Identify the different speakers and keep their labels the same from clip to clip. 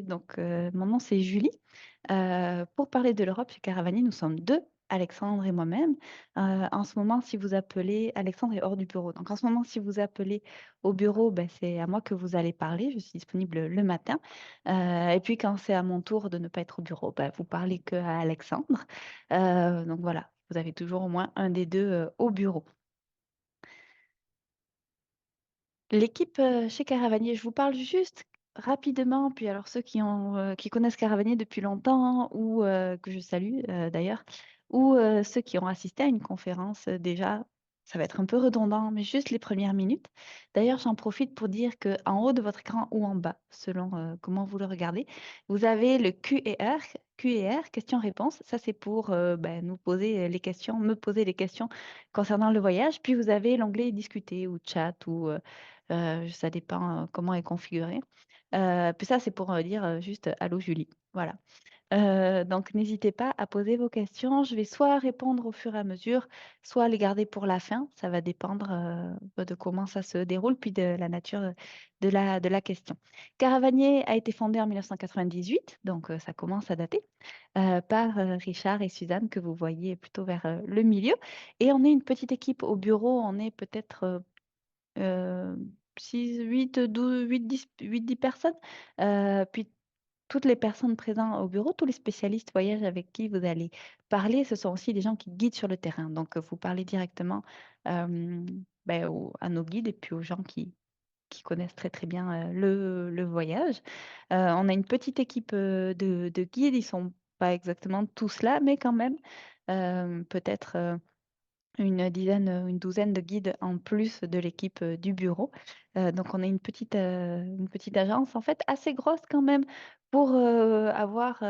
Speaker 1: Donc, mon nom, c'est Julie. Pour parler de l'Europe chez Caravani, nous sommes deux, Alexandre et moi-même. En ce moment, si vous appelez, Alexandre est hors du bureau. Donc, en ce moment, si vous appelez au bureau, ben, c'est à moi que vous allez parler. Je suis disponible le matin. Et puis, quand c'est à mon tour de ne pas être au bureau, ben, vous parlez que à Alexandre. Donc, voilà, vous avez toujours au moins un des deux au bureau. L'équipe chez Caravanier, je vous parle juste rapidement, puis alors ceux qui connaissent Caravanier depuis longtemps ou que je salue d'ailleurs, ou ceux qui ont assisté à une conférence déjà, ça va être un peu redondant, mais juste les premières minutes. D'ailleurs, j'en profite pour dire que en haut de votre écran ou en bas, selon comment vous le regardez, vous avez le Q&R, Q&R, questions-réponses. Ça, c'est pour ben, nous poser les questions, me poser les questions concernant le voyage. Puis vous avez l'onglet discuter ou chat ou ça dépend comment est configuré. Puis ça, c'est pour dire juste allô Julie. Voilà. Donc, n'hésitez pas à poser vos questions. Je vais soit répondre au fur et à mesure, soit les garder pour la fin. Ça va dépendre de comment ça se déroule, puis de la nature de la question. Caravanier a été fondé en 1998, donc ça commence à dater, par Richard et Suzanne, que vous voyez plutôt vers le milieu. Et on est une petite équipe au bureau. On est peut-être 6, 8, 12, 8, 10, 8, 10 personnes. Puis toutes les personnes présentes au bureau, tous les spécialistes voyage avec qui vous allez parler, ce sont aussi des gens qui guident sur le terrain. Donc, vous parlez directement ben, à nos guides et puis aux gens qui connaissent très très bien le voyage. On a une petite équipe de guides, ils sont pas exactement tous là, mais quand même, peut-être une douzaine de guides en plus de l'équipe du bureau. Donc, on est une petite agence, en fait, assez grosse quand même pour avoir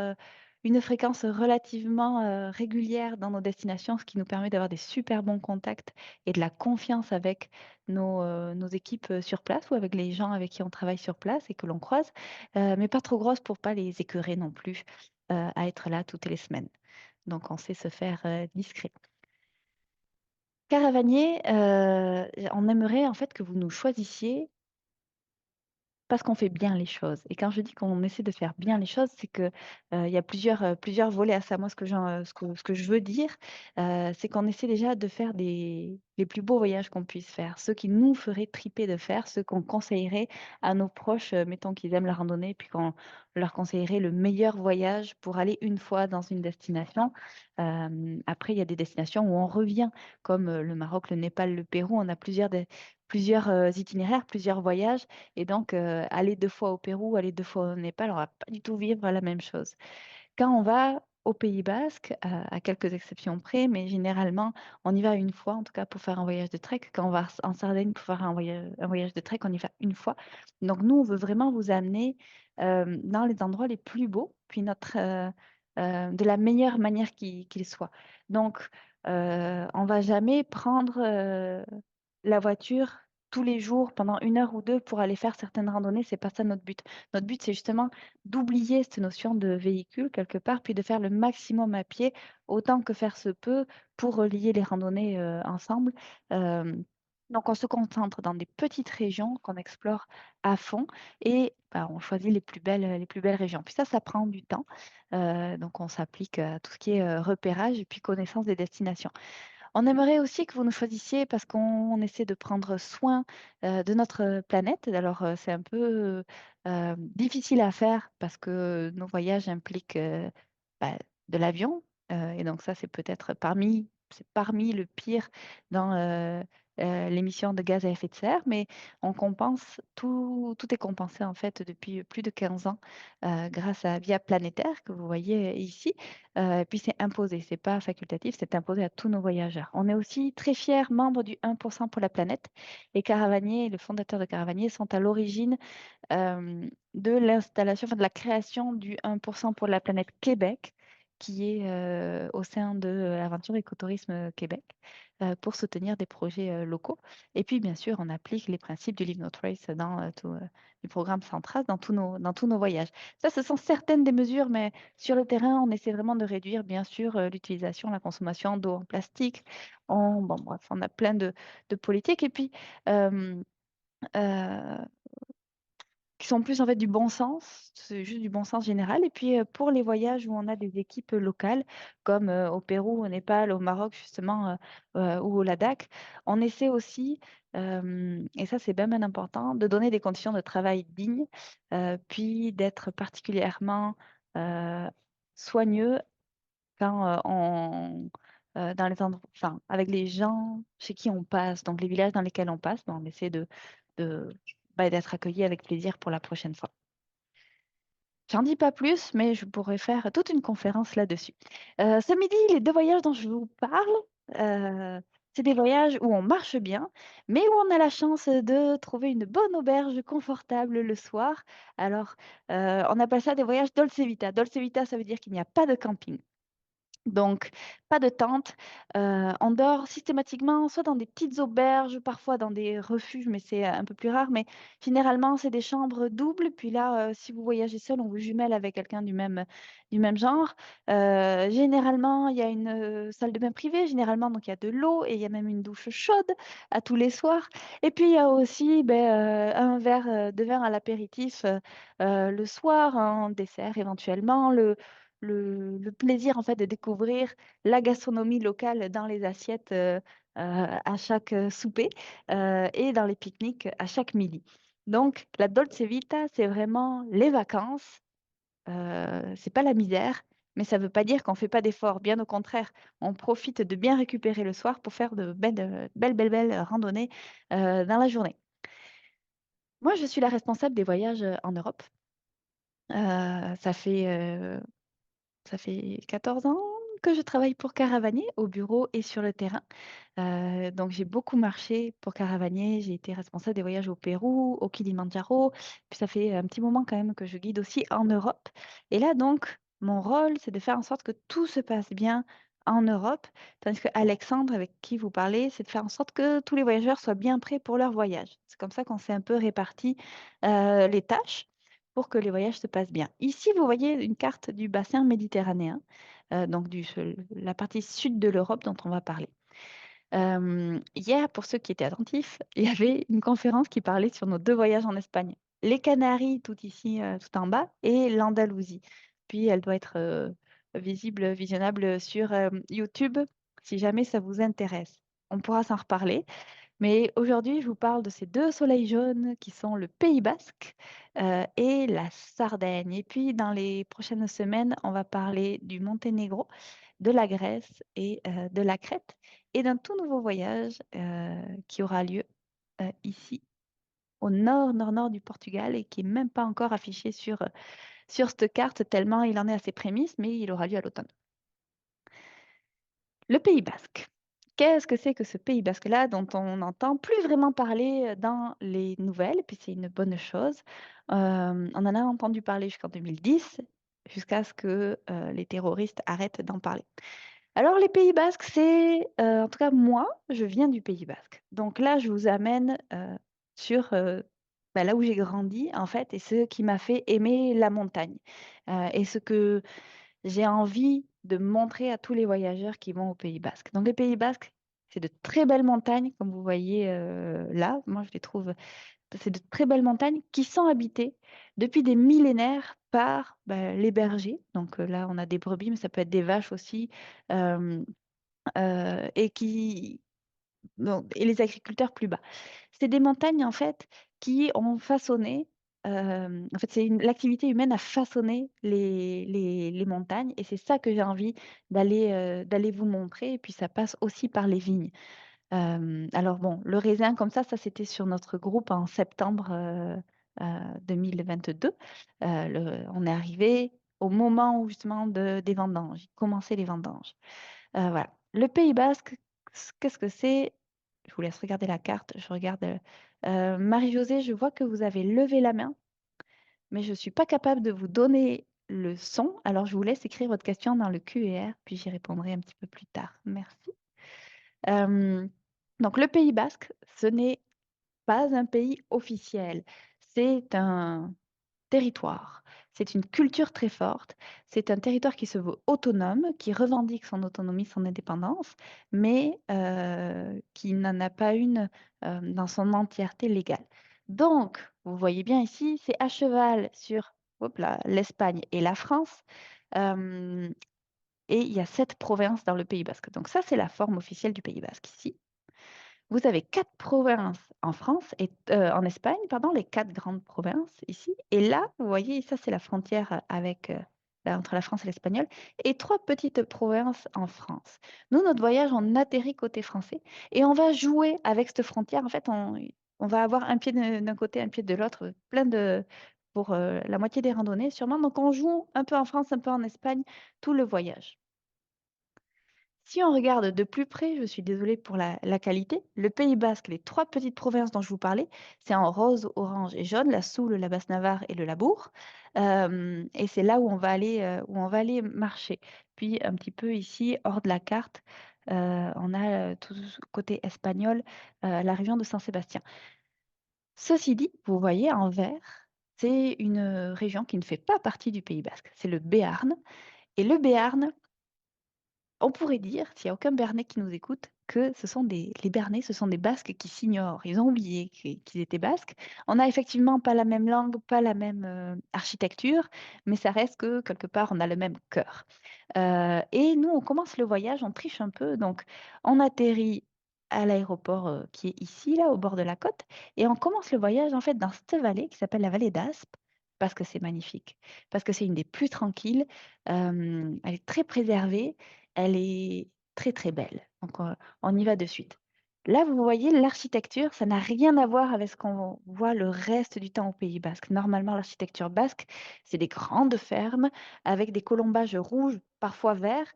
Speaker 1: une fréquence relativement régulière dans nos destinations, ce qui nous permet d'avoir des super bons contacts et de la confiance avec nos équipes sur place ou avec les gens avec qui on travaille sur place et que l'on croise, mais pas trop grosse pour pas les écœurer non plus à être là toutes les semaines. Donc, on sait se faire discret. Caravanier, on aimerait en fait que vous nous choisissiez parce qu'on fait bien les choses. Et quand je dis qu'on essaie de faire bien les choses, c'est que il y a plusieurs volets à ça. Moi, ce que je veux dire, c'est qu'on essaie déjà de faire les plus beaux voyages qu'on puisse faire, ceux qui nous feraient triper de faire, ceux qu'on conseillerait à nos proches, mettons qu'ils aiment la randonnée, puis qu'on leur conseillerait le meilleur voyage pour aller une fois dans une destination. Après, il y a des destinations où on revient, comme le Maroc, le Népal, le Pérou. On a plusieurs itinéraires, plusieurs voyages. Et donc, aller 2 fois au Pérou, aller 2 fois au Népal, on va pas du tout vivre la même chose. Quand on va au Pays Basque, à quelques exceptions près, mais généralement, on y va une fois, en tout cas pour faire un voyage de trek. Quand on va en Sardaigne pour faire un voyage de trek, on y va une fois. Donc, nous, on veut vraiment vous amener dans les endroits les plus beaux, puis de la meilleure manière qu'il soit. Donc, on va jamais prendre la voiture tous les jours pendant 1 heure ou 2 pour aller faire certaines randonnées. C'est pas ça notre but. Notre but, c'est justement d'oublier cette notion de véhicule quelque part, puis de faire le maximum à pied, autant que faire se peut, pour relier les randonnées ensemble. Euh, donc, on se concentre dans des petites régions qu'on explore à fond et bah, on choisit les plus belles régions. Puis ça prend du temps. Donc, on s'applique à tout ce qui est repérage et puis connaissance des destinations. On aimerait aussi que vous nous choisissiez parce qu'on essaie de prendre soin de notre planète. Alors, c'est un peu difficile à faire parce que nos voyages impliquent bah, de l'avion. Et donc, ça, c'est parmi le pire dans l'émission de gaz à effet de serre. Mais on compense, tout est compensé en fait depuis plus de 15 ans grâce à Via Planétaire que vous voyez ici. Et puis c'est imposé, c'est pas facultatif, c'est imposé à tous nos voyageurs. On est aussi très fiers membres du 1% pour la planète. Et Caravanier, le fondateur de Caravanier, sont à l'origine de l'installation, enfin de la création du 1% pour la planète Québec, qui est au sein de l'Aventure Écotourisme Québec, pour soutenir des projets locaux. Et puis, bien sûr, on applique les principes du Leave No Trace du programme Centras dans tous nos voyages. Ça, ce sont certaines des mesures, mais sur le terrain, on essaie vraiment de réduire, bien sûr, l'utilisation, la consommation d'eau en plastique. Bon, bref, on a plein de politiques. Et puis, euh, qui sont plus en fait du bon sens, c'est juste du bon sens général. Et puis pour les voyages où on a des équipes locales, comme au Pérou, au Népal, au Maroc justement, ou au Ladakh, on essaie aussi, et ça c'est bien important, de donner des conditions de travail dignes, puis d'être particulièrement euh, soigneux quand dans les endroits, enfin, avec les gens chez qui on passe, donc les villages dans lesquels on passe, ben, on essaie de, d'être accueillis avec plaisir pour la prochaine fois. J'en dis pas plus, mais je pourrais faire toute une conférence là-dessus. Ce midi, les deux voyages dont je vous parle, euh, c'est des voyages où on marche bien, mais où on a la chance de trouver une bonne auberge confortable le soir. Alors, on appelle ça des voyages Dolce Vita. Dolce Vita, ça veut dire qu'il n'y a pas de camping. Donc, pas de tente. On dort systématiquement soit dans des petites auberges, parfois dans des refuges, mais c'est un peu plus rare. Mais généralement, c'est des chambres doubles. Puis là, si vous voyagez seul, on vous jumelle avec quelqu'un du même genre. Généralement, il y a une salle de bain privée, généralement, donc il y a de l'eau et il y a même une douche chaude à tous les soirs. Et puis, il y a aussi un verre de vin à l'apéritif le soir, un dessert éventuellement, le plaisir en fait de découvrir la gastronomie locale dans les assiettes à chaque souper et dans les pique-niques à chaque midi. Donc, la Dolce Vita, c'est vraiment les vacances, c'est pas la misère, mais ça veut pas dire qu'on fait pas d'efforts. Bien au contraire, on profite de bien récupérer le soir pour faire de belles randonnées dans la journée. Moi, je suis la responsable des voyages en Europe. Euh, ça fait Ça fait 14 ans que je travaille pour Caravanier au bureau et sur le terrain. Donc j'ai beaucoup marché pour Caravanier. J'ai été responsable des voyages au Pérou, au Kilimandjaro. Puis ça fait un petit moment quand même que je guide aussi en Europe. Et là donc, mon rôle, c'est de faire en sorte que tout se passe bien en Europe. Tandis que Alexandre, avec qui vous parlez, c'est de faire en sorte que tous les voyageurs soient bien prêts pour leur voyage. C'est comme ça qu'on s'est un peu réparti les tâches pour que les voyages se passent bien. Ici, vous voyez une carte du bassin méditerranéen, donc la partie sud de l'Europe dont on va parler. Hier, pour ceux qui étaient attentifs, il y avait une conférence qui parlait sur nos deux voyages en Espagne. Les Canaries, tout ici, tout en bas, et l'Andalousie. Puis elle doit être visionnable sur YouTube si jamais ça vous intéresse. On pourra s'en reparler. Mais aujourd'hui, je vous parle de ces deux soleils jaunes qui sont le Pays Basque et la Sardaigne. Et puis, dans les prochaines semaines, on va parler du Monténégro, de la Grèce et de la Crète, et d'un tout nouveau voyage qui aura lieu ici, au nord du Portugal, et qui n'est même pas encore affiché sur cette carte, tellement il en est à ses prémices, mais il aura lieu à l'automne. Le Pays basque. Qu'est-ce que c'est que ce Pays basque-là dont on n'entend plus vraiment parler dans les nouvelles, puis c'est une bonne chose. On en a entendu parler jusqu'en 2010, jusqu'à ce que les terroristes arrêtent d'en parler. Alors les Pays basques, en tout cas moi, je viens du Pays basque. Donc là, je vous amène sur là où j'ai grandi, en fait, et ce qui m'a fait aimer la montagne. Et ce que j'ai envie de montrer à tous les voyageurs qui vont au Pays Basque. Donc, les Pays Basques, c'est de très belles montagnes, comme vous voyez là. Moi, je les trouve, c'est de très belles montagnes qui sont habitées depuis des millénaires par les bergers. Donc là, on a des brebis, mais ça peut être des vaches aussi, euh, et et les agriculteurs plus bas. C'est des montagnes, en fait, qui ont façonné, en fait, l'activité humaine a façonné les montagnes et c'est ça que j'ai envie d'aller vous montrer. Et puis, ça passe aussi par les vignes. Alors, bon, le raisin, comme ça c'était sur notre groupe en septembre 2022. On est arrivé au moment où, justement, des vendanges, commençaient les vendanges. Voilà. Le Pays Basque, qu'est-ce que c'est? Je vous laisse regarder la carte. Je regarde. Marie-Josée, je vois que vous avez levé la main, mais je ne suis pas capable de vous donner le son. Alors, je vous laisse écrire votre question dans le QR, puis j'y répondrai un petit peu plus tard. Merci. Euh, donc, le Pays Basque, ce n'est pas un pays officiel. C'est un territoire. C'est une culture très forte. C'est un territoire qui se veut autonome, qui revendique son autonomie, son indépendance, mais qui n'en a pas une dans son entièreté légale. Donc, vous voyez bien ici, c'est à cheval sur hop là, l'Espagne et la France. Euh, et il y a 7 provinces dans le Pays basque. Donc ça, c'est la forme officielle du Pays basque ici. Vous avez 4 provinces en France et en Espagne, pardon, les 4 grandes provinces ici. Et là, vous voyez, ça c'est la frontière avec là, entre la France et l'Espagnol, et 3 petites provinces en France. Nous, notre voyage, on atterrit côté français et on va jouer avec cette frontière. En fait, on va avoir un pied d'un côté, un pied de l'autre, plein de pour la moitié des randonnées sûrement. Donc on joue un peu en France, un peu en Espagne, tout le voyage. Si on regarde de plus près, je suis désolée pour la qualité, le Pays basque, les 3 petites provinces dont je vous parlais, c'est en rose, orange et jaune, la Soule, la Basse-Navarre et le Labourd. Et c'est là où on va aller marcher. Puis un petit peu ici, hors de la carte, on a tout côté espagnol, la région de Saint-Sébastien. Ceci dit, vous voyez en vert, c'est une région qui ne fait pas partie du Pays basque, c'est le Béarn. Et le Béarn, on pourrait dire, s'il n'y a aucun Béarnais qui nous écoute, que les Béarnais, ce sont des Basques qui s'ignorent. Ils ont oublié qu'ils étaient Basques. On n'a effectivement pas la même langue, pas la même architecture, mais ça reste que quelque part, on a le même cœur. Et nous, on commence le voyage, on triche un peu. Donc, on atterrit à l'aéroport qui est ici, là, au bord de la côte, et on commence le voyage, en fait, dans cette vallée qui s'appelle la vallée d'Aspe, parce que c'est magnifique, parce que c'est une des plus tranquilles. Elle est très préservée, elle est très, très belle. Donc, on y va de suite. Là, vous voyez, l'architecture, ça n'a rien à voir avec ce qu'on voit le reste du temps au Pays basque. Normalement, l'architecture basque, c'est des grandes fermes avec des colombages rouges, parfois verts,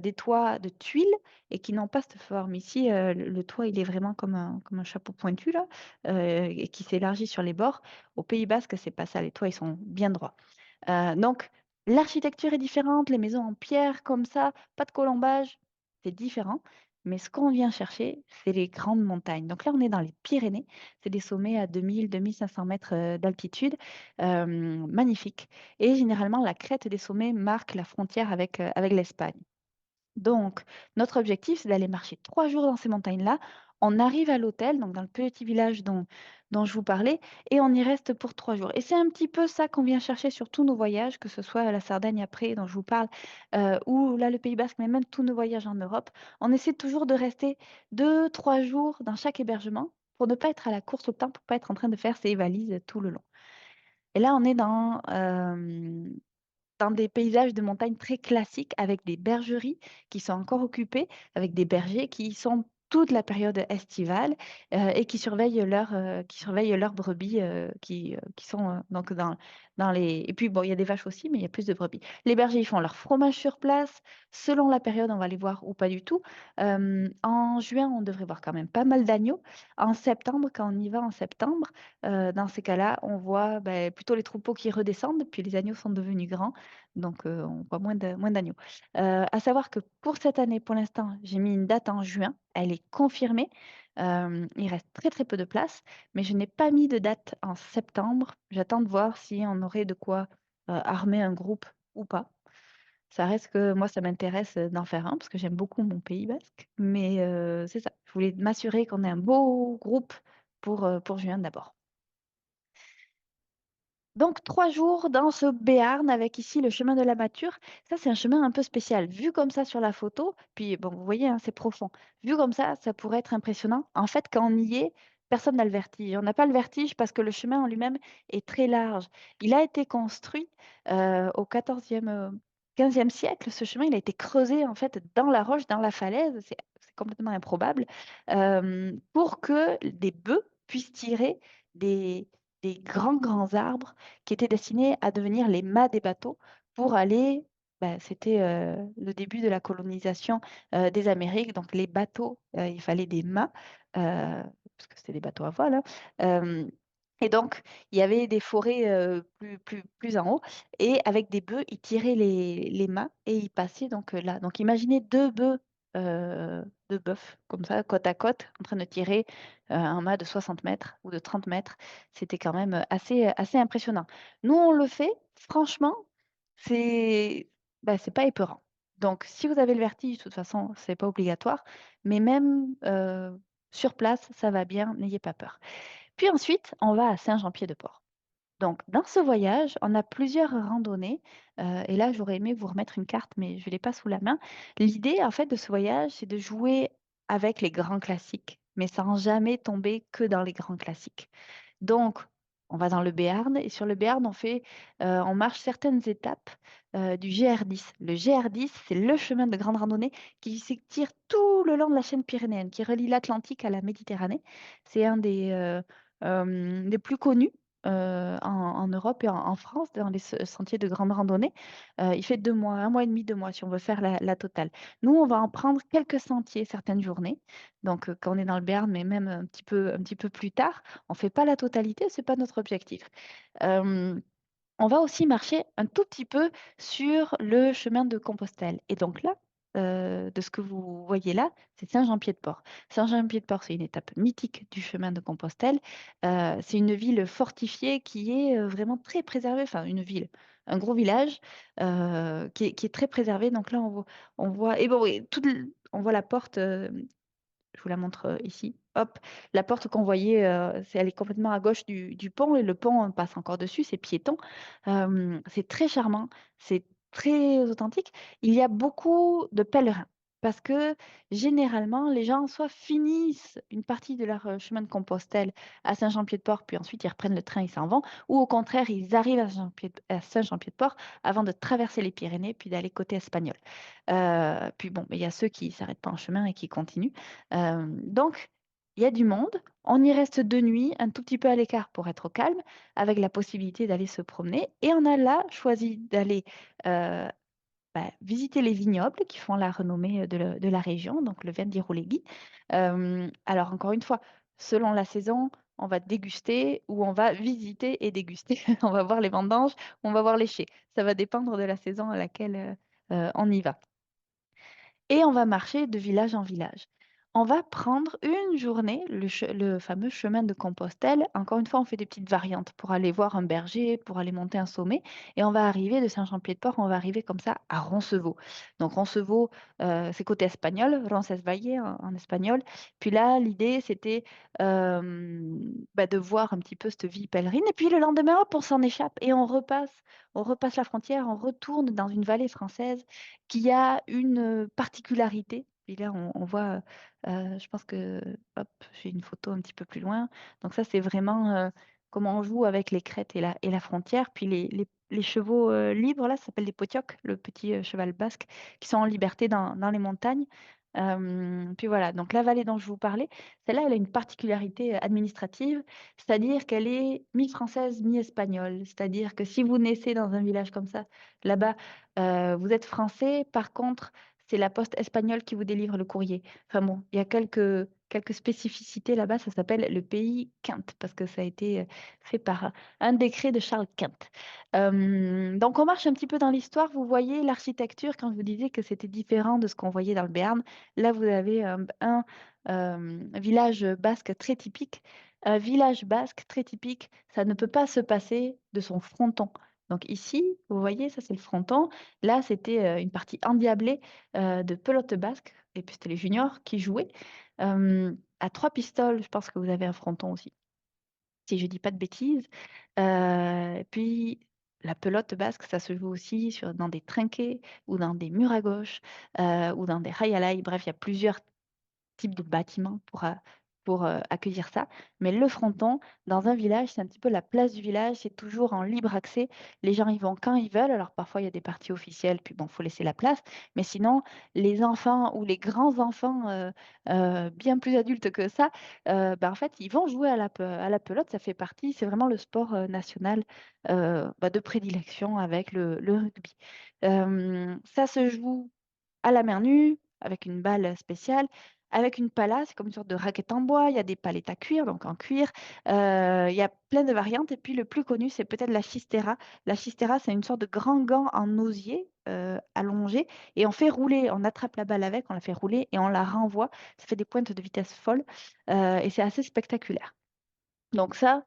Speaker 1: des toits de tuiles et qui n'ont pas cette forme. Ici, le toit, il est vraiment comme un chapeau pointu, là, et qui s'élargit sur les bords. Au Pays basque, c'est pas ça. Les toits, ils sont bien droits. Donc, l'architecture est différente, les maisons en pierre comme ça, pas de colombage, c'est différent. Mais ce qu'on vient chercher, c'est les grandes montagnes. Donc là, on est dans les Pyrénées. C'est des sommets à 2000-2500 mètres d'altitude, magnifiques. Et généralement, la crête des sommets marque la frontière avec l'Espagne. Donc, notre objectif, c'est d'aller marcher 3 jours dans ces montagnes-là. On arrive à l'hôtel, donc dans le petit village dont je vous parlais, et on y reste pour 3 jours. Et c'est un petit peu ça qu'on vient chercher sur tous nos voyages, que ce soit la Sardaigne après, dont je vous parle, ou là le Pays Basque, mais même tous nos voyages en Europe. On essaie toujours de rester 2, 3 jours dans chaque hébergement pour ne pas être à la course au temps, pour ne pas être en train de faire ses valises tout le long. Et là, on est dans des paysages de montagne très classiques avec des bergeries qui sont encore occupées, avec des bergers qui sont toute la période estivale et qui surveillent leurs brebis qui sont donc dans les... Et puis, bon, il y a des vaches aussi, mais il y a plus de brebis. Les bergers, ils font leur fromage sur place. Selon la période, on va les voir ou pas du tout. En juin, on devrait voir quand même pas mal d'agneaux. En septembre, quand on y va en septembre, dans ces cas-là, on voit ben, plutôt les troupeaux qui redescendent, puis les agneaux sont devenus grands. Donc, on voit moins d'agneaux. À savoir que pour cette année, pour l'instant, j'ai mis une date en juin. Elle est confirmée. Il reste très, très peu de place, mais je n'ai pas mis de date en septembre. J'attends de voir si on aurait de quoi armer un groupe ou pas. Ça reste que moi, ça m'intéresse d'en faire un parce que j'aime beaucoup mon Pays basque. Mais c'est ça. Je voulais m'assurer qu'on ait un beau groupe pour juin d'abord. Donc, 3 jours dans ce Béarn avec ici le chemin de la Mature. Ça, c'est un chemin un peu spécial. Vu comme ça sur la photo, puis bon, vous voyez, hein, c'est profond. Vu comme ça pourrait être impressionnant. En fait, quand on y est, personne n'a le vertige. On n'a pas le vertige parce que le chemin en lui-même est très large. Il a été construit au 14e, 15e siècle. Ce chemin, il a été creusé en fait dans la roche, dans la falaise. C'est complètement improbable. Pour que des bœufs puissent tirer des grands, grands arbres qui étaient destinés à devenir les mâts des bateaux pour aller, c'était le début de la colonisation des Amériques, donc les bateaux, il fallait des mâts, parce que c'était des bateaux à voile, hein. Euh, et donc, il y avait des forêts plus en haut, et avec des bœufs, ils tiraient les mâts et ils passaient donc là. Donc, imaginez deux bœufs, comme ça, côte à côte, en train de tirer un mât de 60 mètres ou de 30 mètres. C'était quand même assez impressionnant. Nous, on le fait, franchement, c'est c'est pas épeurant. Donc, si vous avez le vertige, de toute façon, c'est pas obligatoire, mais même sur place, ça va bien, n'ayez pas peur. Puis ensuite, on va à Saint-Jean-Pied-de-Port. Donc, dans ce voyage, on a plusieurs randonnées. Et là, j'aurais aimé vous remettre une carte, mais je ne l'ai pas sous la main. L'idée, en fait, de ce voyage, c'est de jouer avec les grands classiques, mais sans jamais tomber que dans les grands classiques. Donc, on va dans le Béarn et sur le Béarn, on marche certaines étapes du GR10. Le GR10, c'est le chemin de grande randonnée qui s'étire tout le long de la chaîne pyrénéenne, qui relie l'Atlantique à la Méditerranée. C'est un des plus connus en Europe et en France dans les sentiers de grande randonnée. Il fait 2 mois, 1 mois et demi, 2 mois si on veut faire la totale. Nous, on va en prendre quelques sentiers certaines journées. Donc, quand on est dans le Béarn, mais même un petit peu plus tard. On ne fait pas la totalité, ce n'est pas notre objectif. Euh, on va aussi marcher un tout petit peu sur le chemin de Compostelle. Et donc là, de ce que vous voyez là, c'est Saint-Jean-Pied-de-Port. Saint-Jean-Pied-de-Port, c'est une étape mythique du chemin de Compostelle. C'est une ville fortifiée qui est vraiment très préservée, enfin une ville, un gros village qui est très préservé. Donc là, et bon, oui, on voit la porte. Je vous la montre ici. Hop, la porte qu'on voyait, elle est complètement à gauche du pont et le pont passe encore dessus, c'est piéton. C'est très charmant, c'est très authentique. Il y a beaucoup de pèlerins parce que généralement, les gens soit finissent une partie de leur chemin de Compostelle à Saint-Jean-Pied-de-Port, puis ensuite ils reprennent le train, ils s'en vont, ou au contraire, ils arrivent à Saint-Jean-Pied-de-Port avant de traverser les Pyrénées, puis d'aller côté espagnol. Puis bon, il y a ceux qui ne s'arrêtent pas en chemin et qui continuent. Donc, il y a du monde. On y reste 2 nuits, un tout petit peu à l'écart pour être au calme, avec la possibilité d'aller se promener. Et on a là choisi d'aller euh, visiter les vignobles qui font la renommée de la région, donc le vin d'Irouléguy. Alors, encore une fois, selon la saison, on va déguster ou on va visiter et déguster. On va voir les vendanges, on va voir les chais. Ça va dépendre de la saison à laquelle on y va. Et on va marcher de village en village. On va prendre une journée, le fameux chemin de Compostelle. Encore une fois, on fait des petites variantes pour aller voir un berger, pour aller monter un sommet. Et on va arriver de Saint-Jean-Pied-de-Port, on va arriver comme ça à Roncevaux. Donc Roncevaux, c'est côté espagnol, Roncesvalles en espagnol. Puis là, l'idée, c'était de voir un petit peu cette vie pèlerine. Et puis le lendemain, hop, on s'en échappe et on repasse la frontière, on retourne dans une vallée française qui a une particularité. Puis là, on voit, je pense que, hop, j'ai une photo un petit peu plus loin. Donc ça, c'est vraiment comment on joue avec les crêtes et la frontière. Puis les chevaux libres, là, ça s'appelle des potiocs, le petit cheval basque, qui sont en liberté dans les montagnes. Puis voilà, donc la vallée dont je vous parlais, celle-là, elle a une particularité administrative, c'est-à-dire qu'elle est mi-française, mi-espagnole. C'est-à-dire que si vous naissez dans un village comme ça, là-bas, vous êtes français, par contre, c'est la poste espagnole qui vous délivre le courrier. Enfin bon, il y a quelques spécificités là-bas, ça s'appelle le pays Quint, parce que ça a été fait par un décret de Charles Quint. Donc on marche un petit peu dans l'histoire, vous voyez l'architecture, quand je vous disais que c'était différent de ce qu'on voyait dans le Béarn, là vous avez un village basque très typique. Un village basque très typique, ça ne peut pas se passer de son fronton. Donc ici, vous voyez, ça c'est le fronton. Là, c'était une partie endiablée de pelote basque. Et puis c'était les juniors qui jouaient. À 3 pistoles, je pense que vous avez un fronton aussi, si je dis pas de bêtises. Puis la pelote basque, ça se joue aussi dans des trinquets ou dans des murs à gauche ou dans des rails. Bref, il y a plusieurs type de bâtiment pour accueillir ça. Mais le fronton, dans un village, c'est un petit peu la place du village, c'est toujours en libre accès. Les gens y vont quand ils veulent. Alors parfois, il y a des parties officielles, puis bon, il faut laisser la place. Mais sinon, les enfants ou les grands-enfants, bien plus adultes que ça, en fait, ils vont jouer à la pelote. Ça fait partie, c'est vraiment le sport national de prédilection avec le rugby. Ça se joue à la mer nue, avec une balle spéciale, avec une pala, c'est comme une sorte de raquette en bois. Il y a des palettes à cuir, donc en cuir. Il y a plein de variantes. Et puis le plus connu, c'est peut-être la chistera. La chistera, c'est une sorte de grand gant en osier allongé. Et on fait rouler, on attrape la balle avec, on la fait rouler et on la renvoie. Ça fait des pointes de vitesse folles. Et c'est assez spectaculaire. Donc ça,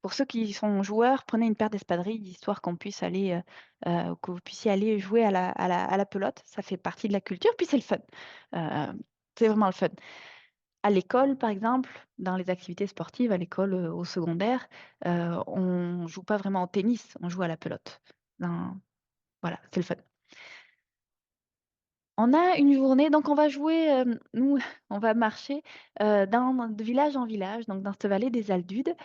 Speaker 1: pour ceux qui sont joueurs, prenez une paire d'espadrilles, histoire que vous puissiez aller jouer à la pelote. Ça fait partie de la culture, puis c'est le fun. Euh, c'est vraiment le fun. À l'école, par exemple, dans les activités sportives, à l'école, au secondaire, on joue pas vraiment au tennis, on joue à la pelote. Dans Voilà, c'est le fun. On a une journée, donc on va jouer, nous, on va marcher, de village en village, donc dans cette vallée des Aldudes,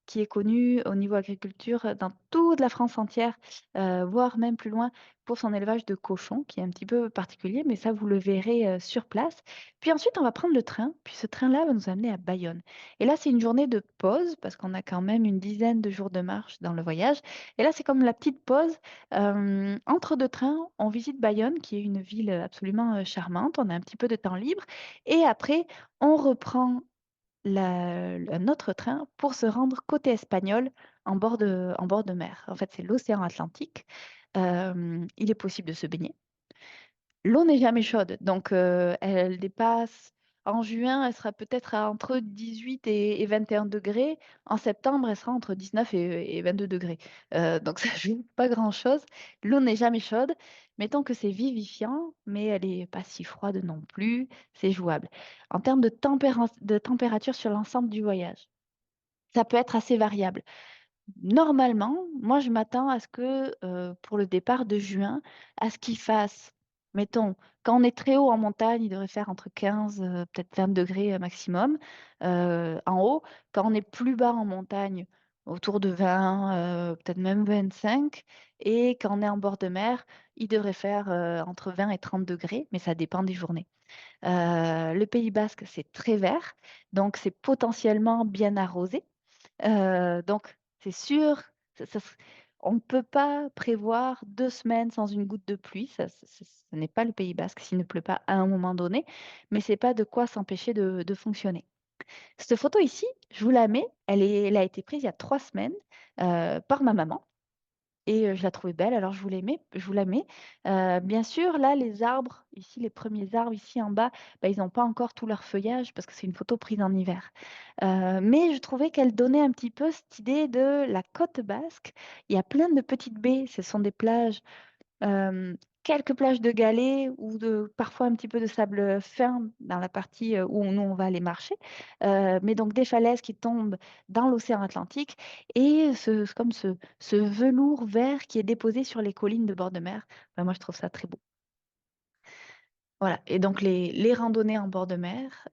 Speaker 1: qui est connue au niveau agriculture, dans toute la France entière, voire même plus loin pour son élevage de cochons, qui est un petit peu particulier, mais ça, vous le verrez, sur place. Puis ensuite, on va prendre le train, puis ce train-là va nous amener à Bayonne. Et là, c'est une journée de pause parce qu'on a quand même une dizaine de jours de marche dans le voyage. Et là, c'est comme la petite pause entre 2 trains, on visite Bayonne, qui est une ville, absolument, charmante. On a un petit peu de temps libre et après, on reprend un autre train pour se rendre côté espagnol, en bord de mer. En fait, c'est l'océan Atlantique. Il est possible de se baigner. L'eau n'est jamais chaude, donc elle dépasse en juin, elle sera peut-être à entre 18 et 21 degrés. En septembre, elle sera entre 19 et 22 degrés. Donc ça joue pas grand-chose. L'eau n'est jamais chaude. Mettons que c'est vivifiant, mais elle est pas si froide non plus. C'est jouable. En termes de température sur l'ensemble du voyage, ça peut être assez variable. Normalement, moi, je m'attends à ce que, pour le départ de juin, à ce qu'il fasse, mettons, quand on est très haut en montagne, il devrait faire entre 15, peut-être 20 degrés maximum, en haut. Quand on est plus bas en montagne, autour de 20, peut-être même 25. Et quand on est en bord de mer, il devrait faire, entre 20 et 30 degrés, mais ça dépend des journées. Le Pays basque, c'est très vert, donc c'est potentiellement bien arrosé. Donc, c'est sûr, on ne peut pas prévoir 2 semaines sans une goutte de pluie. Ce n'est pas le Pays basque s'il ne pleut pas à un moment donné, mais c'est pas de quoi s'empêcher de fonctionner. Cette photo ici, je vous la mets, elle a été prise il y a 3 semaines par ma maman. Et je la trouvais belle, alors je vous la mets. Bien sûr, là, les arbres, ici, les premiers arbres ici en bas, bah, ils n'ont pas encore tout leur feuillage parce que c'est une photo prise en hiver. Mais je trouvais qu'elle donnait un petit peu cette idée de la côte basque. Il y a plein de petites baies, ce sont des plages, quelques plages de galets ou parfois un petit peu de sable fin dans la partie, où nous on va aller marcher. Mais donc des falaises qui tombent dans l'océan Atlantique et comme ce velours vert qui est déposé sur les collines de bord de mer. Bah, moi je trouve ça très beau. Voilà, et donc les randonnées en bord de mer,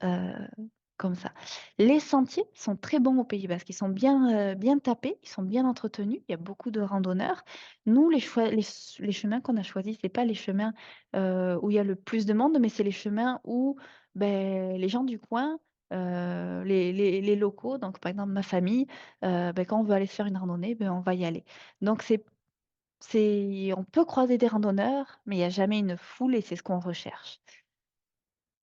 Speaker 1: comme ça. Les sentiers sont très bons au Pays basque. Ils sont bien tapés, ils sont bien entretenus. Il y a beaucoup de randonneurs. Nous, les chemins qu'on a choisis, c'est pas les chemins où il y a le plus de monde, mais c'est les chemins où ben, les gens du coin, les locaux, donc par exemple ma famille, ben, quand on veut aller se faire une randonnée, ben, on va y aller. Donc on peut croiser des randonneurs, mais il n'y a jamais une foule et c'est ce qu'on recherche.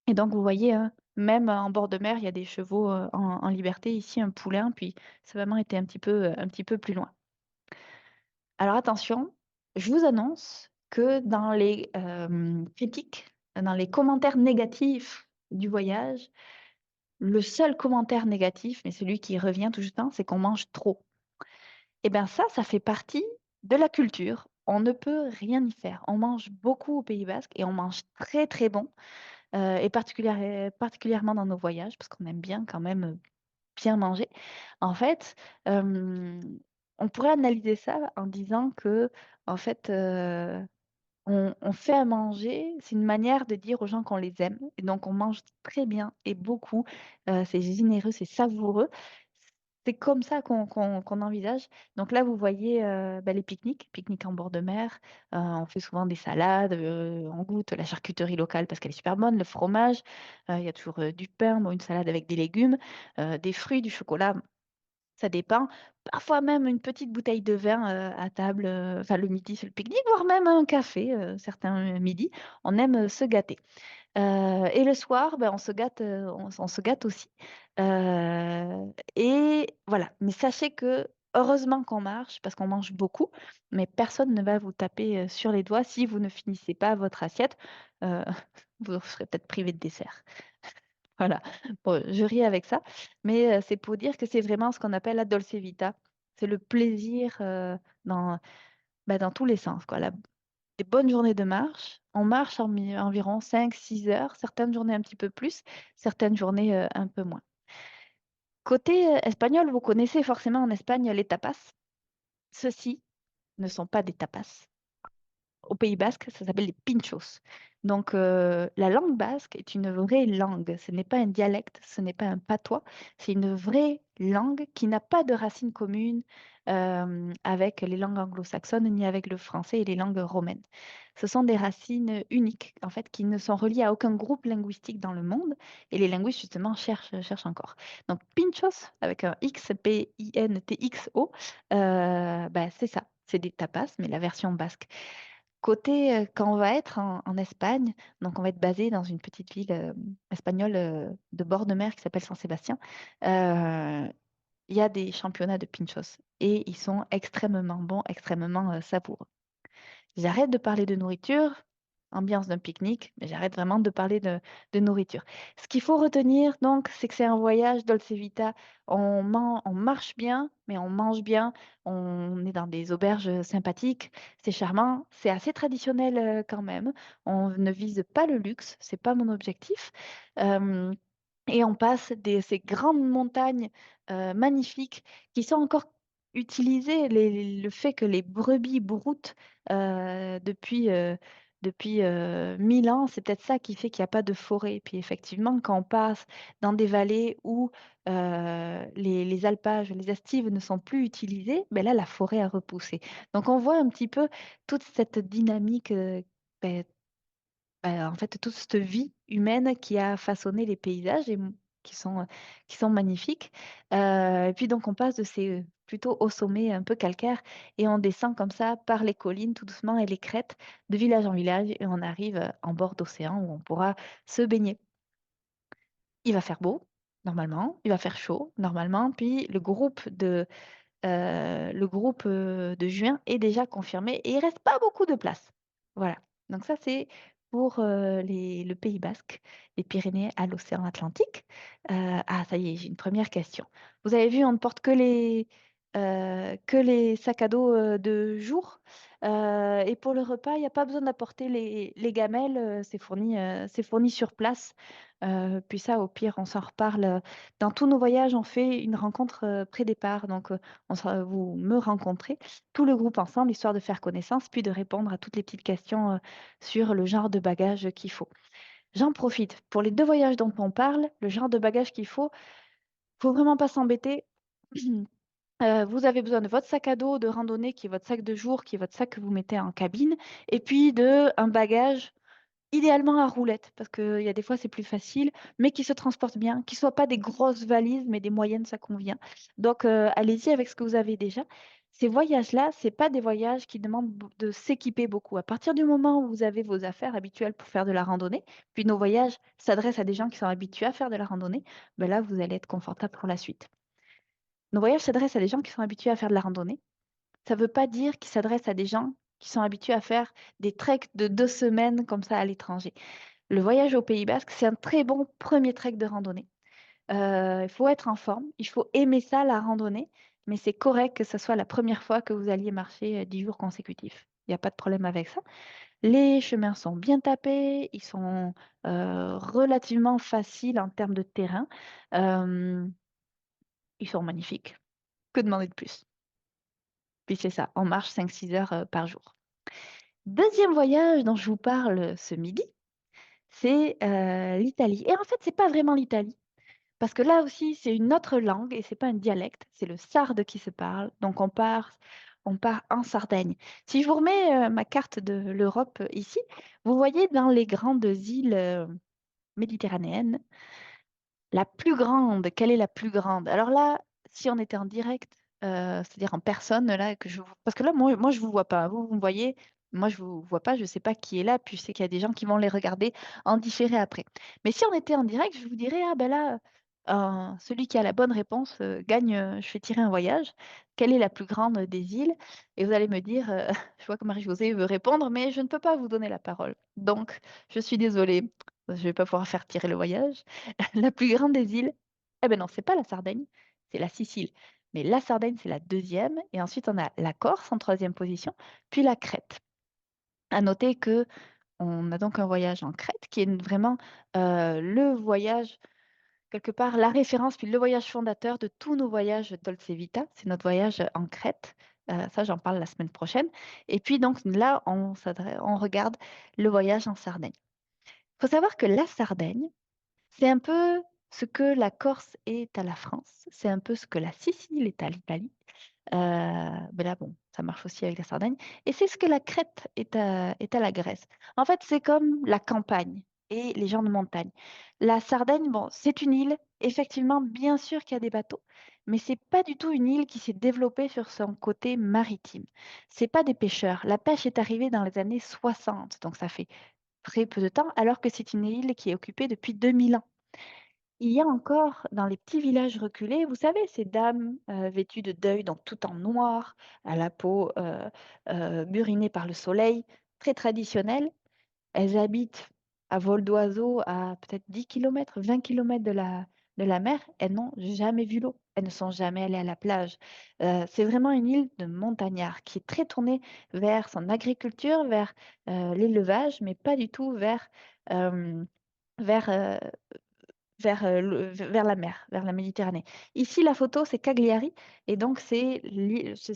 Speaker 1: Et donc, vous voyez, hein, même en bord de mer, il y a des chevaux en liberté. Ici, un poulain, puis ça a vraiment été un petit peu plus loin. Alors attention, je vous annonce que dans les critiques, dans les commentaires négatifs du voyage, le seul commentaire négatif, mais celui qui revient tout le temps, c'est qu'on mange trop. Et bien ça fait partie de la culture. On ne peut rien y faire. On mange beaucoup au Pays Basque et on mange très très bon. Et particulièrement dans nos voyages, parce qu'on aime bien quand même bien manger. En fait, euh, on pourrait analyser ça en disant que, en fait, on fait à manger, c'est une manière de dire aux gens qu'on les aime. Et donc, on mange très bien et beaucoup. C'est généreux, c'est savoureux. C'est comme ça qu'on envisage. Donc là, vous voyez bah, les pique-niques en bord de mer. On fait souvent des salades, on goûte la charcuterie locale parce qu'elle est super bonne, le fromage. Il y a toujours du pain, bon, une salade avec des légumes, des fruits, du chocolat. Ça dépend. Parfois même une petite bouteille de vin à table, enfin le midi, c'est le pique-nique, voire même un café, certains midis. On aime se gâter. Et le soir, ben, on se gâte aussi. Et voilà. Mais sachez que heureusement qu'on marche, parce qu'on mange beaucoup, mais personne ne va vous taper sur les doigts si vous ne finissez pas votre assiette. Euh, vous serez peut-être privé de dessert. Voilà. Bon, je ris avec ça, mais c'est pour dire que c'est vraiment ce qu'on appelle la dolce vita. C'est le plaisir dans tous les sens, quoi. des bonnes journées de marche. On marche environ 5, 6 heures, certaines journées un petit peu plus, certaines journées un peu moins. Côté espagnol, vous connaissez forcément en Espagne les tapas. Ceux-ci ne sont pas des tapas. Au Pays Basque, ça s'appelle les pinchos. Donc, la langue basque est une vraie langue. Ce n'est pas un dialecte, ce n'est pas un patois. C'est une vraie langue qui n'a pas de racines communes avec les langues anglo-saxonnes ni avec le français et les langues romaines. Ce sont des racines uniques, en fait, qui ne sont reliées à aucun groupe linguistique dans le monde. Et les linguistes, justement, cherchent encore. Donc, pinchos, avec un X, P-I-N-T-X-O, bah, c'est ça. C'est des tapas, mais la version basque. Côté, quand on va être en Espagne, donc on va être basé dans une petite ville espagnole de bord de mer qui s'appelle San Sébastien, euh, il y a des championnats de pinchos et ils sont extrêmement bons, extrêmement savoureux. J'arrête de parler de nourriture, ambiance d'un pique-nique, mais j'arrête vraiment de parler de nourriture. Ce qu'il faut retenir, donc, c'est que c'est un voyage Dolce Vita. On marche bien, mais on mange bien. On est dans des auberges sympathiques. C'est charmant. C'est assez traditionnel quand même. On ne vise pas le luxe. C'est pas mon objectif. Euh, et on passe ces grandes montagnes magnifiques qui sont encore utilisées. Le fait que les brebis broutent depuis 1000 ans, c'est peut-être ça qui fait qu'il n'y a pas de forêt. Puis effectivement, quand on passe dans des vallées où les alpages, les estives ne sont plus utilisées, ben là, la forêt a repoussé. Donc on voit un petit peu toute cette dynamique. Ben, en fait, toute cette vie humaine qui a façonné les paysages qui qui sont magnifiques. Et puis donc, on passe de ces plutôt hauts sommets un peu calcaires et on descend comme ça par les collines tout doucement et les crêtes de village en village et on arrive en bord d'océan où on pourra se baigner. Il va faire beau, normalement, il va faire chaud, normalement, puis le groupe de juin est déjà confirmé et il reste pas beaucoup de place. Voilà. Donc ça, c'est pour le Pays Basque, les Pyrénées à l'océan Atlantique. Ah, ça y est, j'ai une première question. Vous avez vu, on ne porte que les sacs à dos de jour. Et pour le repas, il n'y a pas besoin d'apporter les gamelles, c'est fourni sur place. Puis ça, au pire, on s'en reparle. Dans tous nos voyages, on fait une rencontre pré-départ. Donc, vous me rencontrez, tout le groupe ensemble, histoire de faire connaissance, puis de répondre à toutes les petites questions sur le genre de bagage qu'il faut. J'en profite. Pour les 2 voyages dont on parle, le genre de bagage qu'il faut vraiment pas s'embêter. Vous avez besoin de votre sac à dos de randonnée, qui est votre sac de jour, qui est votre sac que vous mettez en cabine, et puis de un bagage idéalement à roulettes, parce qu'il y a des fois c'est plus facile, mais qui se transporte bien, qui ne soient pas des grosses valises, mais des moyennes, ça convient. Donc allez-y avec ce que vous avez déjà. Ces voyages-là, ce pas des voyages qui demandent de s'équiper beaucoup. À partir du moment où vous avez vos affaires habituelles pour faire de la randonnée, puis nos voyages s'adressent à des gens qui sont habitués à faire de la randonnée, ben là, vous allez être confortable pour la suite. Nos voyages s'adressent à des gens qui sont habitués à faire de la randonnée. Ça ne veut pas dire qu'ils s'adressent à des gens qui sont habitués à faire des treks de 2 semaines comme ça à l'étranger. Le voyage au Pays Basque, c'est un très bon premier trek de randonnée. Il faut être en forme, il faut aimer ça, la randonnée, mais c'est correct que ce soit la première fois que vous alliez marcher 10 jours consécutifs. Il n'y a pas de problème avec ça. Les chemins sont bien tapés, ils sont relativement faciles en termes de terrain. Euh, Ils sont magnifiques. Que demander de plus? Puis c'est ça, on marche 5, 6 heures par jour. Deuxième voyage dont je vous parle ce midi, c'est l'Italie. Et en fait, c'est pas vraiment l'Italie. Parce que là aussi, c'est une autre langue et c'est pas un dialecte, c'est le sarde qui se parle. Donc on part en Sardaigne. Si je vous remets ma carte de l'Europe ici, vous voyez dans les grandes îles méditerranéennes, la plus grande, quelle est la plus grande? Alors là, si on était en direct, c'est-à-dire en personne, là, parce que là, moi je vous vois pas. Vous me voyez, moi, je vous vois pas, je sais pas qui est là, puis je sais qu'il y a des gens qui vont les regarder en différé après. Mais si on était en direct, je vous dirais, ah ben là, celui qui a la bonne réponse gagne, je fais tirer un voyage. Quelle est la plus grande des îles? Et vous allez me dire, je vois que Marie-Josée veut répondre, mais je ne peux pas vous donner la parole. Donc, je suis désolée, je vais pas pouvoir faire tirer le voyage. La plus grande des îles, eh ben non, c'est pas la Sardaigne, c'est la Sicile. Mais la Sardaigne, c'est la deuxième. Et ensuite, on a la Corse en troisième position, puis la Crète. À noter que on a donc un voyage en Crète qui est vraiment, le voyage quelque part la référence, puis le voyage fondateur de tous nos voyages Dolce Vita. C'est notre voyage en Crète. Ça, j'en parle la semaine prochaine. Et puis donc là, on regarde le voyage en Sardaigne. Il faut savoir que la Sardaigne, c'est un peu ce que la Corse est à la France, c'est un peu ce que la Sicile est à l'Italie. Mais là, bon, ça marche aussi avec la Sardaigne. Et c'est ce que la Crète est à la Grèce. En fait, c'est comme la campagne et les gens de montagne. La Sardaigne, bon, c'est une île. Effectivement, bien sûr qu'il y a des bateaux, mais c'est pas du tout une île qui s'est développée sur son côté maritime. C'est pas des pêcheurs. La pêche est arrivée dans les années 60, donc ça fait très peu de temps, alors que c'est une île qui est occupée depuis 2000 ans. Il y a encore dans les petits villages reculés, vous savez, ces dames vêtues de deuil, donc tout en noir, à la peau burinée par le soleil, très traditionnelles. Elles habitent à vol d'oiseau à peut-être 10 kilomètres, 20 kilomètres de la mer. Elles n'ont jamais vu l'eau. Elles ne sont jamais allées à la plage. C'est vraiment une île de montagnards qui est très tournée vers son agriculture, vers l'élevage, mais pas du tout euh, vers, vers la mer, vers la Méditerranée. Ici, la photo, c'est Cagliari, et donc c'est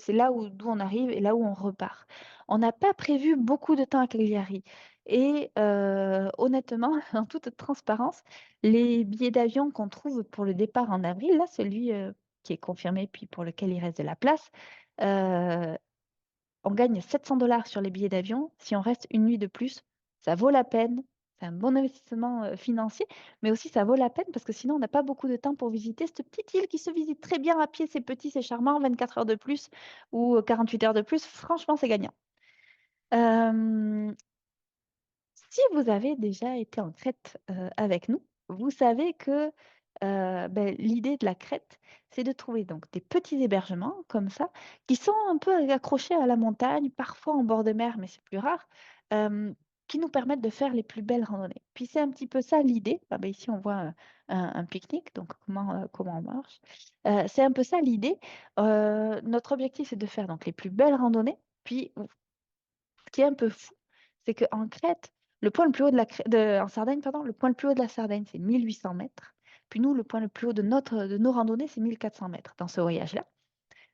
Speaker 1: là où d'où on arrive et là où on repart. On n'a pas prévu beaucoup de temps à Cagliari. Et honnêtement, en toute transparence, les billets d'avion qu'on trouve pour le départ en avril, là, celui qui est confirmé, puis pour lequel il reste de la place, euh, on gagne 700 $ sur les billets d'avion. Si on reste une nuit de plus, ça vaut la peine. C'est un bon investissement financier, mais aussi ça vaut la peine parce que sinon on n'a pas beaucoup de temps pour visiter cette petite île qui se visite très bien à pied. C'est petit, c'est charmant. 24 heures de plus ou 48 heures de plus, franchement, c'est gagnant. Euh, Si vous avez déjà été en Crète avec nous, vous savez que ben, l'idée de la Crète, c'est de trouver donc des petits hébergements comme ça, qui sont un peu accrochés à la montagne, parfois en bord de mer, mais c'est plus rare, euh, qui nous permettent de faire les plus belles randonnées. Puis c'est un petit peu ça l'idée. Ah ben, ici, on voit un pique-nique, donc comment on marche. C'est un peu ça l'idée. Notre objectif, c'est de faire donc les plus belles randonnées. Puis ce qui est un peu fou, c'est qu'en Crète, le point le plus haut en Sardaigne, pardon, le point le plus haut de la Sardaigne, c'est 1800 mètres. Puis nous, le point le plus haut de nos randonnées, c'est 1400 mètres dans ce voyage-là.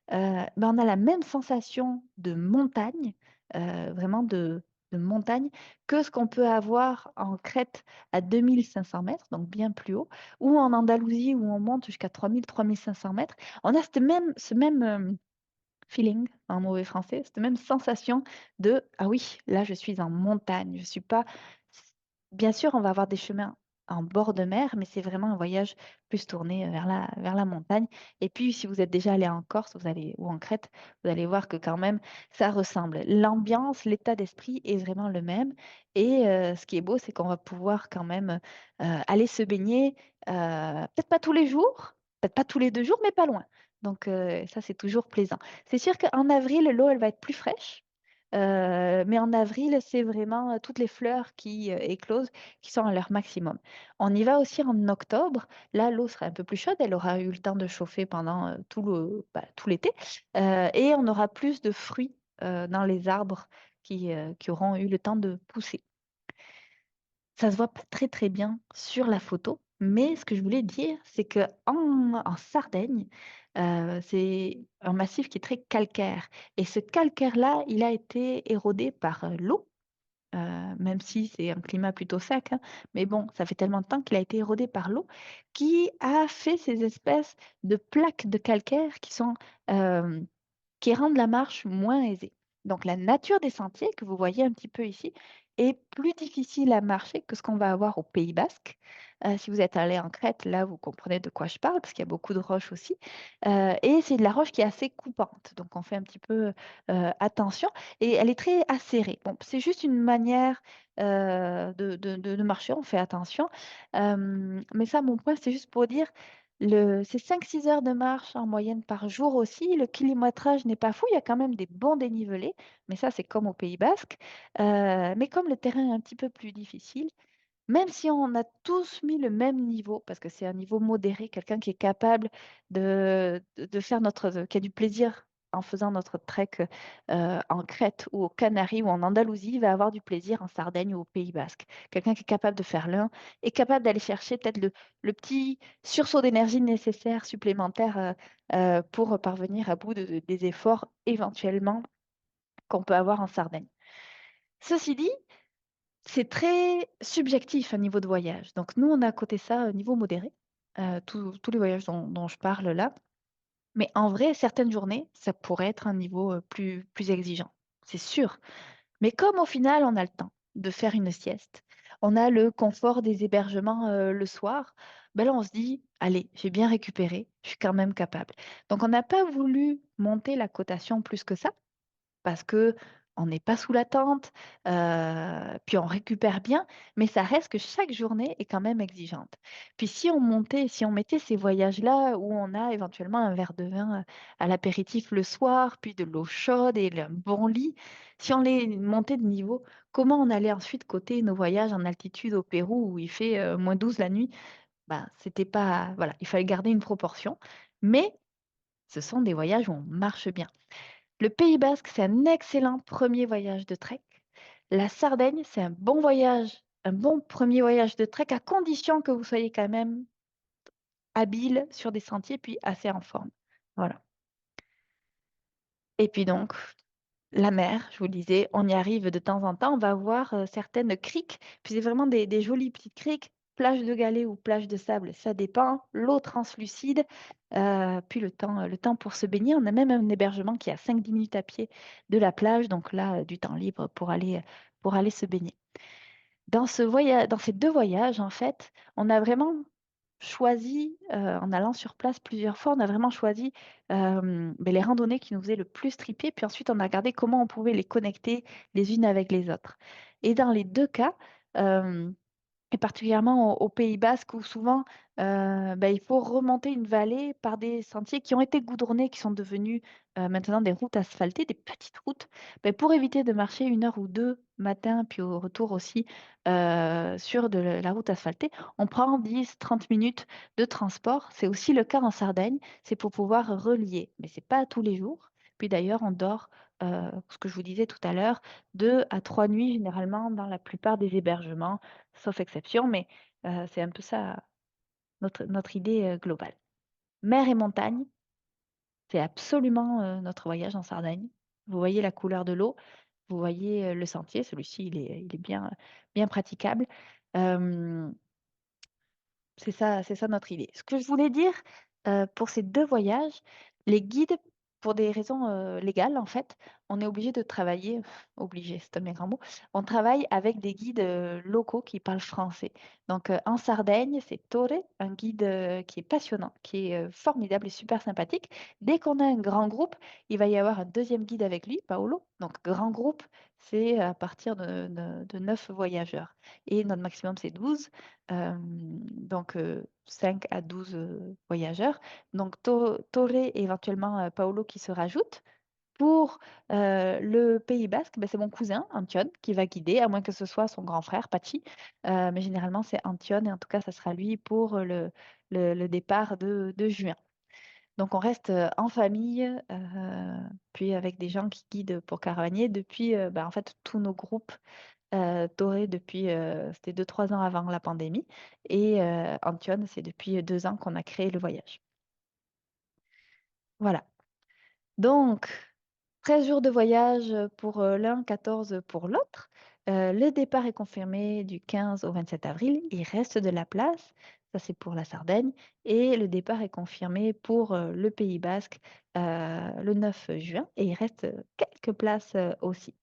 Speaker 1: Ben, on a la même sensation de montagne, vraiment de montagne, que ce qu'on peut avoir en Crète à 2500 mètres, donc bien plus haut, ou en Andalousie où on monte jusqu'à 3000, 3500 mètres. On a ce même feeling en mauvais français, cette même sensation de ah oui, là je suis en montagne, je suis pas. Bien sûr, on va avoir des chemins en bord de mer, mais c'est vraiment un voyage plus tourné vers la montagne. Et puis, si vous êtes déjà allé en Corse, ou en Crète, vous allez voir que quand même, ça ressemble. L'ambiance, l'état d'esprit est vraiment le même. Et ce qui est beau, c'est qu'on va pouvoir quand même aller se baigner, peut-être pas tous les jours, peut-être pas tous les 2 jours, mais pas loin. Donc, ça, c'est toujours plaisant. C'est sûr qu'en avril, l'eau, elle va être plus fraîche. Mais en avril, c'est vraiment toutes les fleurs qui éclosent, qui sont à leur maximum. On y va aussi en octobre. Là, l'eau sera un peu plus chaude. Elle aura eu le temps de chauffer pendant tout l'été. Et on aura plus de fruits dans les arbres qui auront eu le temps de pousser. Ça se voit pas très très bien sur la photo, mais ce que je voulais dire, c'est que en Sardaigne, c'est un massif qui est très calcaire. Et ce calcaire-là, il a été érodé par l'eau, même si c'est un climat plutôt sec, hein. Mais bon, ça fait tellement de temps qu'il a été érodé par l'eau, qui a fait ces espèces de plaques de calcaire euh, qui rendent la marche moins aisée. Donc la nature des sentiers que vous voyez un petit peu ici est plus difficile à marcher que ce qu'on va avoir au Pays Basque. Si vous êtes allé en Crète, là, vous comprenez de quoi je parle, parce qu'il y a beaucoup de roches aussi. Et c'est de la roche qui est assez coupante, donc on fait un petit peu attention. Et elle est très acérée. Bon, c'est juste une manière de marcher, on fait attention. Mais ça, mon point, c'est juste pour dire c'est 5-6 heures de marche en moyenne par jour aussi. Le kilométrage n'est pas fou, il y a quand même des bons dénivelés, mais ça, c'est comme au Pays Basque. Mais comme le terrain est un petit peu plus difficile, même si on a tous mis le même niveau, parce que c'est un niveau modéré, quelqu'un qui est capable de faire qui a du plaisir en faisant notre trek en Crète ou aux Canaries ou en Andalousie va avoir du plaisir en Sardaigne ou au Pays Basque. Quelqu'un qui est capable de faire l'un est capable d'aller chercher peut-être le petit sursaut d'énergie nécessaire supplémentaire pour parvenir à bout des efforts éventuellement qu'on peut avoir en Sardaigne. Ceci dit, c'est très subjectif à niveau de voyage. Donc nous, on a à côté ça niveau modéré, tous les voyages dont je parle là. Mais en vrai, certaines journées, ça pourrait être un niveau plus exigeant, c'est sûr. Mais comme au final, on a le temps de faire une sieste, on a le confort des hébergements le soir, ben là, on se dit, allez, j'ai bien récupéré, je suis quand même capable. Donc, on n'a pas voulu monter la cotation plus que ça parce que on n'est pas sous la tente, puis on récupère bien, mais ça reste que chaque journée est quand même exigeante. Puis si on mettait ces voyages-là où on a éventuellement un verre de vin à l'apéritif le soir, puis de l'eau chaude et un bon lit, si on les montait de niveau, comment on allait ensuite coter nos voyages en altitude au Pérou où il fait -12 la nuit? Ben, c'était pas, voilà, il fallait garder une proportion, mais ce sont des voyages où on marche bien. Le Pays Basque, c'est un excellent premier voyage de trek. La Sardaigne, c'est un bon voyage, un bon premier voyage de trek, à condition que vous soyez quand même habile sur des sentiers, puis assez en forme. Voilà. Et puis donc, la mer, je vous le disais, on y arrive de temps en temps. On va voir certaines criques, puis c'est vraiment des jolies petites criques, plage de galets ou plage de sable, ça dépend. L'eau translucide, puis le temps pour se baigner. On a même un hébergement qui est à 5-10 minutes à pied de la plage, donc là, du temps libre pour aller se baigner. Dans ces deux voyages, en fait, on a vraiment choisi, en allant sur place plusieurs fois, on a vraiment choisi les randonnées qui nous faisaient le plus triper, puis ensuite on a regardé comment on pouvait les connecter les unes avec les autres. Et dans les deux cas, euh, et particulièrement au Pays Basque, où souvent il faut remonter une vallée par des sentiers qui ont été goudronnés, qui sont devenus maintenant des routes asphaltées, des petites routes, pour éviter de marcher 1 heure ou 2 matin, puis au retour aussi sur la route asphaltée, on prend 10-30 minutes de transport. C'est aussi le cas en Sardaigne, c'est pour pouvoir relier, mais c'est pas tous les jours. Puis d'ailleurs, on dort, ce que je vous disais tout à l'heure, 2 à 3 nuits généralement dans la plupart des hébergements sauf exception, mais c'est un peu ça notre idée globale. Mer et montagne, c'est absolument notre voyage en Sardaigne. Vous voyez la couleur de l'eau, vous voyez le sentier, celui-ci il est bien praticable. Euh, c'est ça notre idée. Ce que je voulais dire pour ces deux voyages, les guides, pour des raisons légales, en fait, on est obligé de travailler, obligé, c'est un mes grands mots, on travaille avec des guides locaux qui parlent français. Donc en Sardaigne, c'est Torre, un guide qui est passionnant, qui est formidable et super sympathique. Dès qu'on a un grand groupe, il va y avoir un deuxième guide avec lui, Paolo. Donc grand groupe, c'est à partir de 9 voyageurs. Et notre maximum, c'est 12 donc 5 à 12 voyageurs. Donc Torre et éventuellement Paolo qui se rajoute. Pour le Pays Basque, c'est mon cousin Antion qui va guider, à moins que ce soit son grand frère Pachi. Mais généralement, c'est Antion et en tout cas, ça sera lui pour le départ de juin. Donc on reste en famille, puis avec des gens qui guident pour Caravanier depuis en fait tous nos groupes Toré depuis, c'était 2-3 ans avant la pandémie. Et Antion, c'est depuis 2 ans qu'on a créé le voyage. Voilà. Donc, 13 jours de voyage pour l'un, 14 pour l'autre. Le départ est confirmé du 15 au 27 avril. Il reste de la place. Ça, c'est pour la Sardaigne. Et le départ est confirmé pour le Pays Basque le 9 juin. Et il reste quelques places aussi.